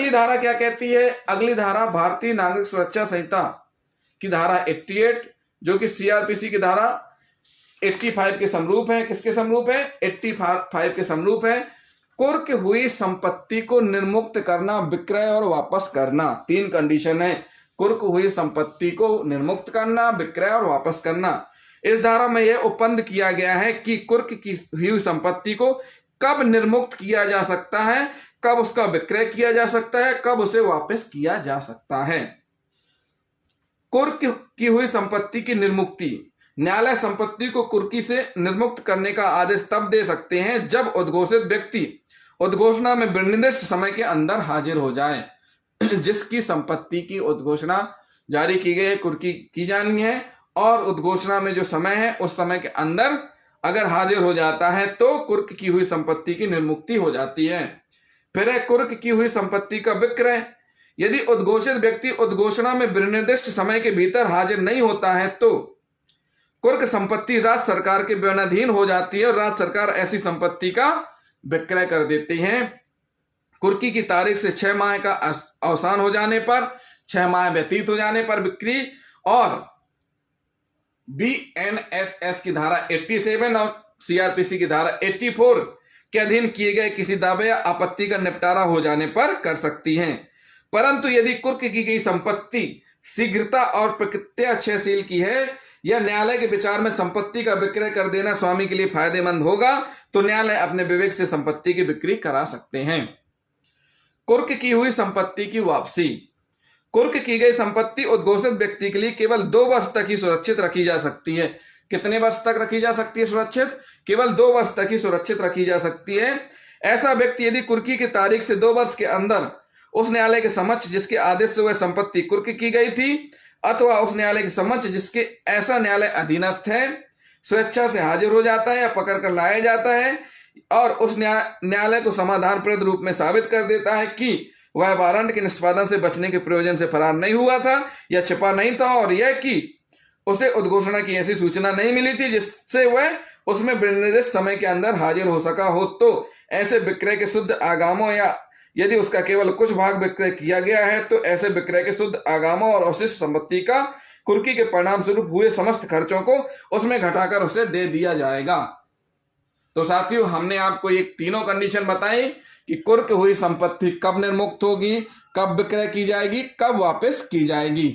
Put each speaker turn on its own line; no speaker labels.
अगली धारा क्या कहती है? अगली धारा भारतीय नागरिक सुरक्षा संहिता की धारा 88, जो कि सीआरपीसी की धारा 85 के समरूप है। किसके समरूप है? 85 के समरूप है। कुर्क हुई संपत्ति को निर्मुक्त करना, विक्रय और वापस करना, 3 कंडीशन है। कुर्क हुई संपत्ति को निर्मुक्त करना, विक्रय और वापस करना। इस धारा में यह उपबंध किया गया है कि कुर्क की हुई संपत्ति को कब निर्मुक्त किया जा सकता है, कब उसका विक्रय किया जा सकता है, कब उसे वापस किया जा सकता है। कुर्क की हुई संपत्ति की निर्मुक्ति। न्यायालय संपत्ति को कुर्की से निर्मुक्त करने का आदेश तब दे सकते हैं जब उद्घोषित व्यक्ति उद्घोषणा में निर्दिष्ट समय के अंदर हाजिर हो जाए। जिसकी संपत्ति की उद्घोषणा जारी की गई है, कुर्की की जानी है, और उद्घोषणा में जो समय है उस समय के अंदर अगर हाजिर हो जाता है तो कुर्क की हुई संपत्ति की निर्मुक्ति हो जाती है। फिर है कुर्क की हुई संपत्ति का विक्रय। यदि उद्घोषित व्यक्ति उद्घोषणा में निर्दिष्ट समय के भीतर हाजिर नहीं होता है तो कुर्क संपत्ति राज्य सरकार के विधानाधीन हो जाती है और राज्य सरकार ऐसी संपत्ति का विक्रय कर देती है। कुर्की की तारीख से 6 माह का अवसान हो जाने पर, 6 माह व्यतीत हो जाने पर बिक्री और बीएनएसएस की धारा 87 और सीआरपीसी की धारा 84 के अधीन किए गए किसी दावे या आपत्ति का निपटारा हो जाने पर कर सकती हैं। परंतु यदि कुर्क की गई संपत्ति शीघ्रता और प्रकृत्याक्षयशील की है या न्यायालय के विचार में संपत्ति का विक्रय कर देना स्वामी के लिए फायदेमंद होगा तो न्यायालय अपने विवेक से संपत्ति की बिक्री करा सकते हैं। कुर्क की हुई संपत्ति की वापसी। कुर्क की गई संपत्ति उद्घोषित व्यक्ति के लिए केवल 2 वर्ष तक ही सुरक्षित रखी जा सकती है। कितने वर्ष तक रखी जा सकती है सुरक्षित? केवल 2 वर्ष तक ही सुरक्षित रखी जा सकती है। ऐसा व्यक्ति यदि कुर्की की तारीख से 2 वर्ष के अंदर उस न्यायालय के समक्ष जिसके आदेश से वह संपत्ति कुर्क की गई थी अथवा उस न्यायालय के समक्ष जिसके ऐसा न्यायालय अधीनस्थ है स्वेच्छा से हाजिर हो जाता है या पकड़ कर लाया जाता है और उस न्यायालय को समाधानप्रद रूप में साबित कर देता है कि वह वारंट के निष्पादन से बचने के प्रयोजन से फरार नहीं हुआ था या छिपा नहीं था और यह कि उसे उद्घोषणा की ऐसी सूचना नहीं मिली थी जिससे वह उसमें निर्दिष्ट समय के अंदर हाजिर हो सका हो तो ऐसे विक्रय के शुद्ध आगामों या यदि उसका केवल कुछ भाग विक्रय किया गया है तो ऐसे विक्रय के शुद्ध आगामों और अवशिष्ट संपत्ति का कुर्की के परिणाम स्वरूप हुए समस्त खर्चों को उसमें घटाकर उसे दे दिया जाएगा। तो साथियों, हमने आपको ये तीनों कंडीशन बताई कि कुर्क हुई संपत्ति कब निर्मुक्त होगी, कब विक्रय की जाएगी, कब वापस की जाएगी।